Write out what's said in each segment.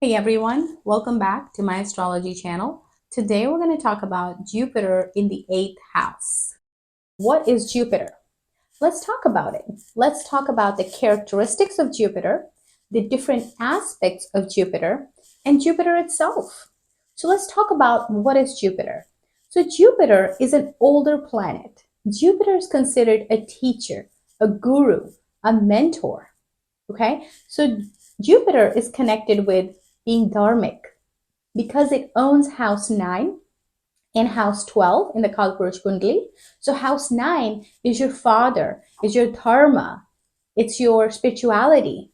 Hey everyone, welcome back to my astrology channel. Today we're going to talk about Jupiter in the 8th house. What is Jupiter? Let's talk about it. Let's talk about the characteristics of Jupiter, the different aspects of Jupiter, and Jupiter itself. So let's talk about what is Jupiter. So Jupiter is an older planet. Jupiter is considered a teacher, a guru, a mentor. Okay, so Jupiter is connected with being dharmic because it owns house 9 and house 12 in the Kalpurush Kundali. So house 9 is your father, is your dharma, it's your spirituality,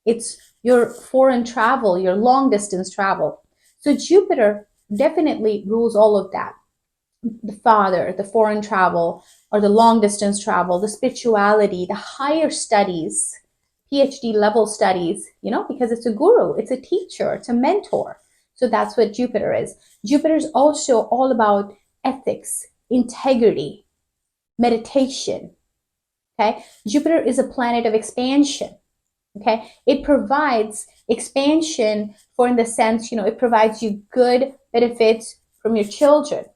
it's your foreign travel, your long distance travel. So Jupiter definitely rules all of that. The father, the foreign travel, or the long distance travel, the spirituality, the higher studies, PhD level studies, because it's a guru, it's a teacher, it's a mentor. So that's what Jupiter is. Jupiter is also all about ethics, integrity, meditation. Okay. Jupiter is a planet of expansion. Okay. It provides expansion for, in the sense, it provides you good benefits from your children.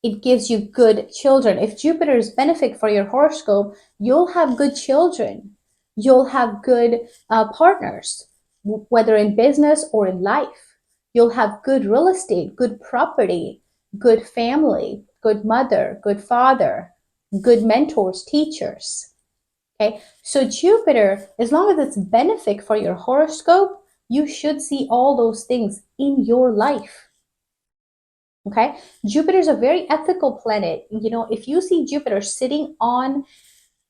It gives you good children. If Jupiter is benefic for your horoscope, you'll have good children. You'll have good partners, whether in business or in life. You'll have good real estate, good property, good family, good mother, good father, good mentors, teachers. Okay, so Jupiter, as long as it's benefic for your horoscope, you should see all those things in your life. Okay, Jupiter is a very ethical planet. If you see Jupiter sitting on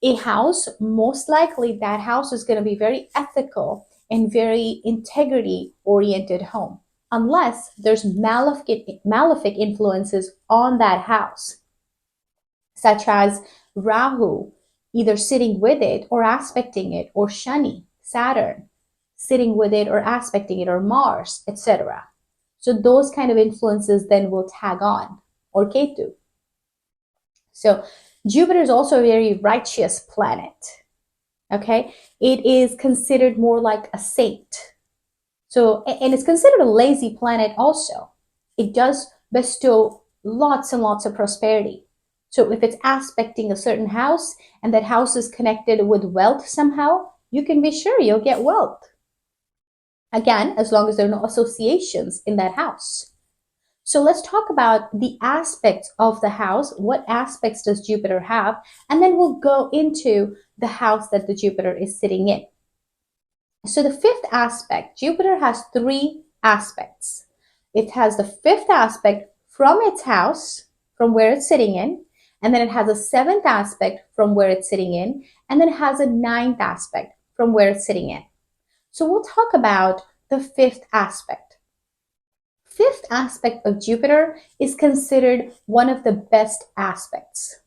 a house, most likely that house is going to be very ethical and very integrity oriented home, unless there's malefic influences on that house, such as Rahu either sitting with it or aspecting it, or Shani, Saturn, sitting with it or aspecting it, or Mars, etc. So those kind of influences then will tag on, or Ketu. So Jupiter is also a very righteous planet. Okay, it is considered more like a saint. So, and it's considered a lazy planet also. It does bestow lots and lots of prosperity. So if it's aspecting a certain house and that house is connected with wealth somehow, you can be sure you'll get wealth. Again, as long as there are no associations in that house. So let's talk about the aspects of the house. What aspects does Jupiter have? And then we'll go into the house that the Jupiter is sitting in. So the fifth aspect, Jupiter has 3 aspects. It has the 5th aspect from its house, from where it's sitting in, and then it has a 7th aspect from where it's sitting in, and then it has a 9th aspect from where it's sitting in. So we'll talk about the 5th aspect. 5th aspect of Jupiter is considered one of the best aspects.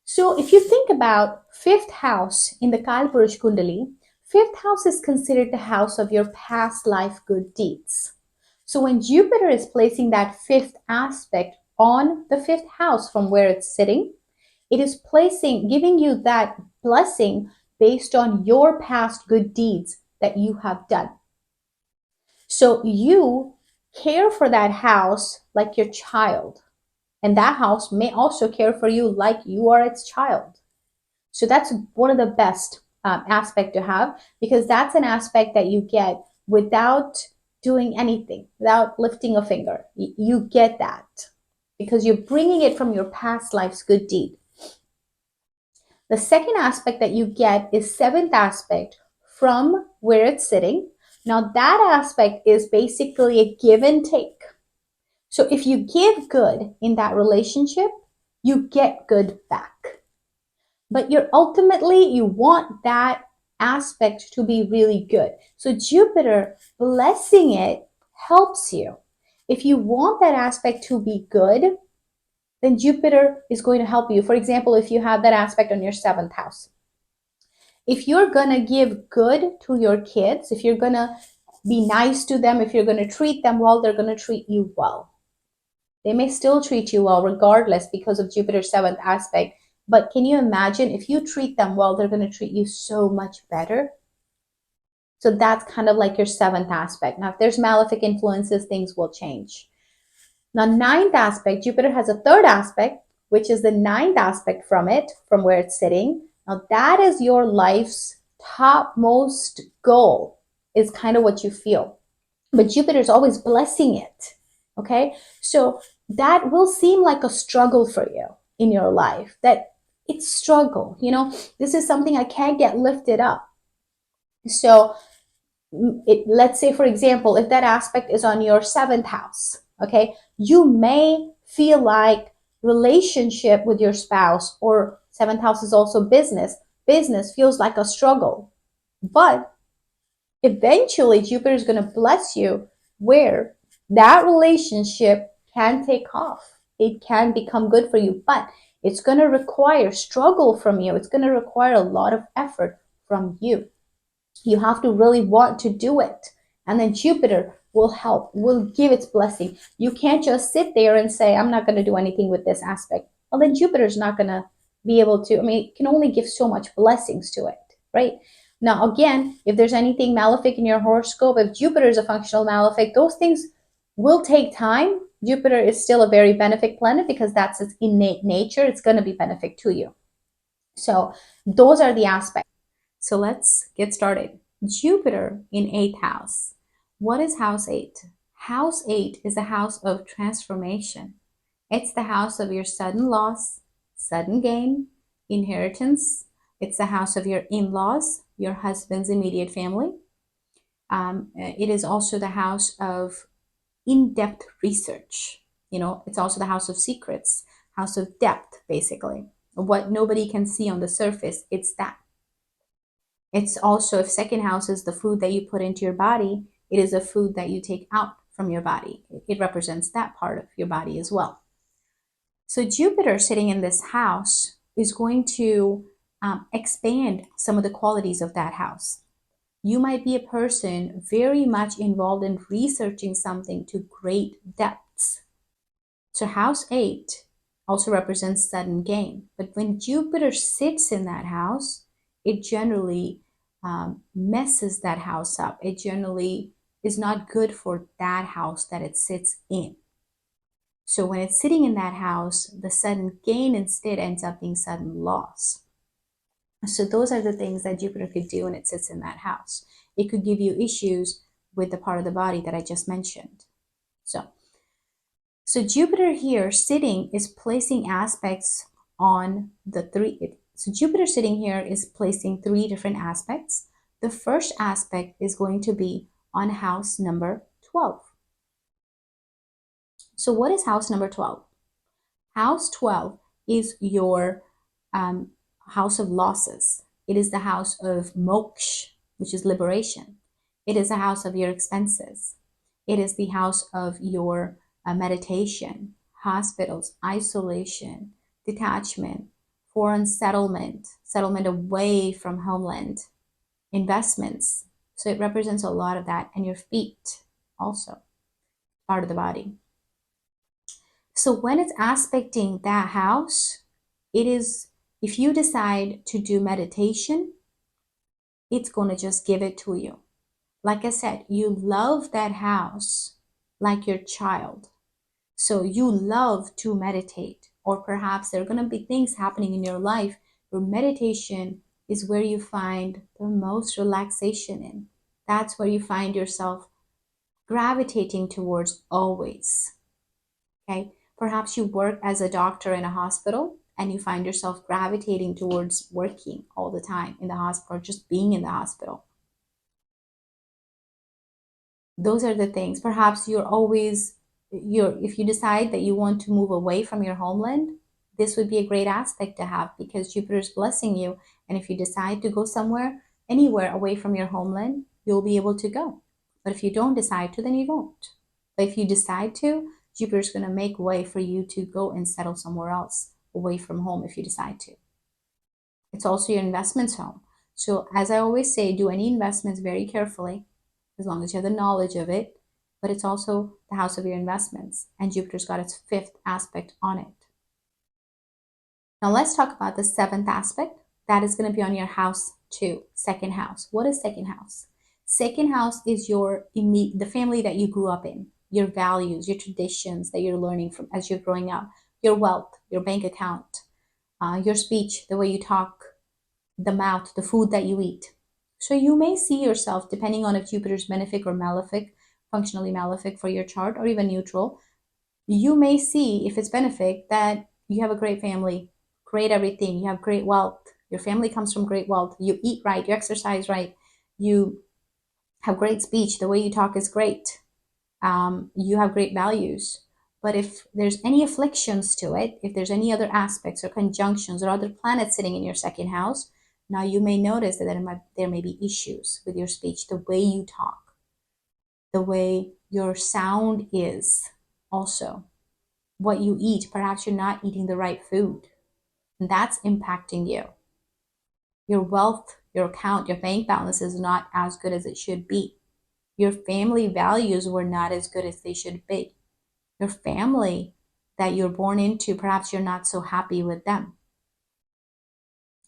So if you think about 5th house in the Kalpurush Kundali, 5th house is considered the house of your past life good deeds. So when Jupiter is placing that 5th aspect on the 5th house from where it's sitting, it is giving you that blessing based on your past good deeds that you have done. So you care for that house like your child, and that house may also care for you like you are its child. So that's one of the best aspect to have, because that's an aspect that you get without doing anything, without lifting a finger. You get that because you're bringing it from your past life's good deed. The second aspect that you get is 7th aspect from where it's sitting. Now that aspect is basically a give and take. So if you give good in that relationship, you get good back. But you want that aspect to be really good. So Jupiter blessing it helps you. If you want that aspect to be good, then Jupiter is going to help you. For example, if you have that aspect on your 7th house, if you're going to give good to your kids, if you're going to be nice to them, if you're going to treat them well, they're going to treat you well. They may still treat you well regardless because of Jupiter's 7th aspect. But can you imagine if you treat them well, they're going to treat you so much better? So that's kind of like your seventh aspect. Now, if there's malefic influences, things will change. Now, ninth aspect, Jupiter has a third aspect, which is the ninth aspect from it, from where it's sitting. Now, that is your life's topmost goal, is kind of what you feel. But Jupiter is always blessing it. Okay. So that will seem like a struggle for you in your life, that it's struggle. This is something I can't get lifted up. So let's say, for example, if that aspect is on your seventh house, okay, you may feel like relationship with your spouse, or seventh house is also business feels like a struggle. But eventually Jupiter is going to bless you where that relationship can take off. It can become good for you, but it's going to require struggle from you. It's going to require a lot of effort from you. You have to really want to do it. And then Jupiter will help, will give its blessing. You can't just sit there and say, I'm not going to do anything with this aspect. Well, then Jupiter's not going to be able to, it can only give so much blessings to it, right? Now, again, if there's anything malefic in your horoscope, if Jupiter is a functional malefic, those things will take time. Jupiter is still a very benefic planet because that's its innate nature. It's going to be benefic to you. So those are the aspects. So let's get started. Jupiter in 8th house. What is house 8? House 8 is a house of transformation. It's the house of your sudden loss, sudden gain, inheritance. It's the house of your in-laws, your husband's immediate family. It is also the house of in-depth research. It's also the house of secrets, house of depth, basically. What nobody can see on the surface, it's that. It's also, if second house is the food that you put into your body, it is a food that you take out from your body. It represents that part of your body as well. So Jupiter sitting in this house is going to expand some of the qualities of that house. You might be a person very much involved in researching something to great depths. So house 8 also represents sudden gain. But when Jupiter sits in that house, it generally messes that house up. It generally is not good for that house that it sits in. So when it's sitting in that house, the sudden gain instead ends up being sudden loss. So those are the things that Jupiter could do when it sits in that house. It could give you issues with the part of the body that I just mentioned. So Jupiter here sitting is placing aspects on the three. So Jupiter sitting here is placing 3 different aspects. The first aspect is going to be on house number 12. So what is house number 12? House 12 is your house of losses. It is the house of moksha, which is liberation. It is the house of your expenses. It is the house of your meditation, hospitals, isolation, detachment, foreign settlement away from homeland, investments. So it represents a lot of that, and your feet also, part of the body. So when it's aspecting that house, it is, if you decide to do meditation, it's going to just give it to you. Like I said, you love that house like your child. So you love to meditate, or perhaps there are going to be things happening in your life where meditation is where you find the most relaxation in. That's where you find yourself gravitating towards always. Okay? Perhaps you work as a doctor in a hospital and you find yourself gravitating towards working all the time in the hospital, or just being in the hospital. Those are the things. Perhaps if you decide that you want to move away from your homeland, this would be a great aspect to have, because Jupiter is blessing you. And if you decide to go somewhere, anywhere away from your homeland, you'll be able to go. But if you don't decide to, then you won't. But if you decide to, Jupiter is going to make way for you to go and settle somewhere else away from home if you decide to. It's also your investments home. So as I always say, do any investments very carefully, as long as you have the knowledge of it. But it's also the house of your investments, and Jupiter's got its 5th aspect on it. Now let's talk about the 7th aspect. That is going to be on your house 2, second house. What is second house? Second house is the family that you grew up in, your values, your traditions that you're learning from as you're growing up, your wealth, your bank account, your speech, the way you talk, the mouth, the food that you eat. So you may see yourself, depending on if Jupiter's benefic or malefic, functionally malefic for your chart, or even neutral, you may see, if it's benefic, that you have a great family, great everything, you have great wealth, your family comes from great wealth, you eat right, you exercise right, you have great speech, the way you talk is great, you have great values. But if there's any afflictions to it, if there's any other aspects or conjunctions or other planets sitting in your second house, now you may notice that there may be issues with your speech, the way you talk, the way your sound is, also what you eat. Perhaps you're not eating the right food, and that's impacting you. Your wealth, your account, your bank balance is not as good as it should be. Your family values were not as good as they should be. Your family that you're born into, perhaps you're not so happy with them.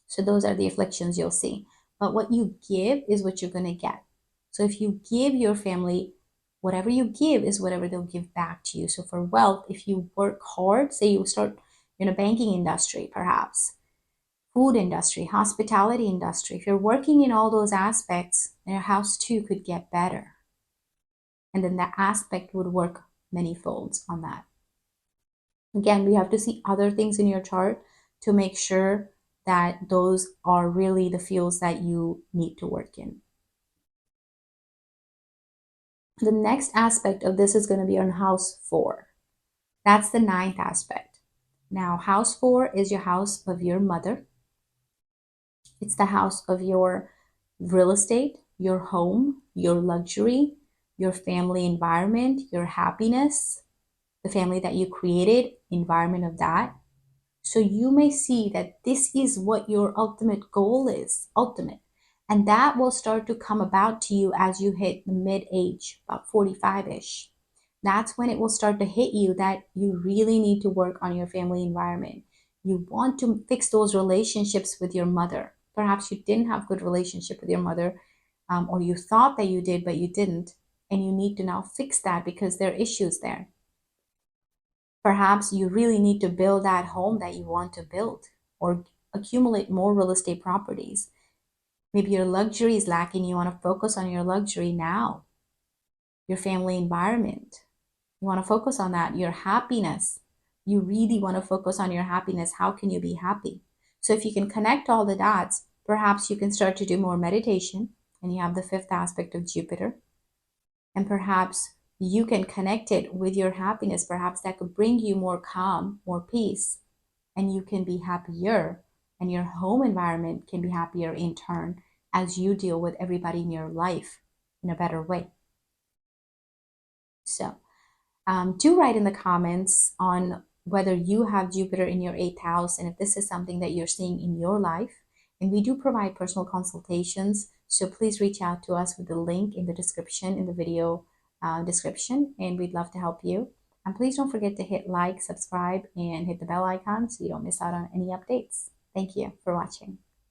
So those are the afflictions you'll see. But what you give is what you're going to get. So if you give your family, whatever you give is whatever they'll give back to you. So for wealth, if you work hard, say you start in a banking industry, perhaps, food industry, hospitality industry, if you're working in all those aspects, your house too could get better. And then that aspect would work many folds on that. Again, we have to see other things in your chart to make sure that those are really the fields that you need to work in. The next aspect of this is going to be on house 4. That's the 9th aspect. Now, house 4 is your house of your mother. It's the house of your real estate, your home, your luxury, your family environment, your happiness, the family that you created, environment of that. So you may see that this is what your ultimate goal is, and that will start to come about to you as you hit the mid-age, about 45-ish. That's when it will start to hit you that you really need to work on your family environment. You want to fix those relationships with your mother. Perhaps you didn't have good relationship with your mother, or you thought that you did, but you didn't. And you need to now fix that because there are issues there. Perhaps you really need to build that home that you want to build, or accumulate more real estate properties. Maybe your luxury is lacking. You want to focus on your luxury now. Your family environment. You want to focus on that. Your happiness. You really want to focus on your happiness. How can you be happy? So if you can connect all the dots, perhaps you can start to do more meditation, and you have the 5th aspect of Jupiter. And perhaps you can connect it with your happiness. Perhaps that could bring you more calm, more peace, and you can be happier, and your home environment can be happier in turn as you deal with everybody in your life in a better way. So do write in the comments on whether you have Jupiter in your 8th house and if this is something that you're seeing in your life. And we do provide personal consultations, so please reach out to us with the link in the description, in the video description, and we'd love to help you. And please don't forget to hit like, subscribe, and hit the bell icon so you don't miss out on any updates. Thank you for watching.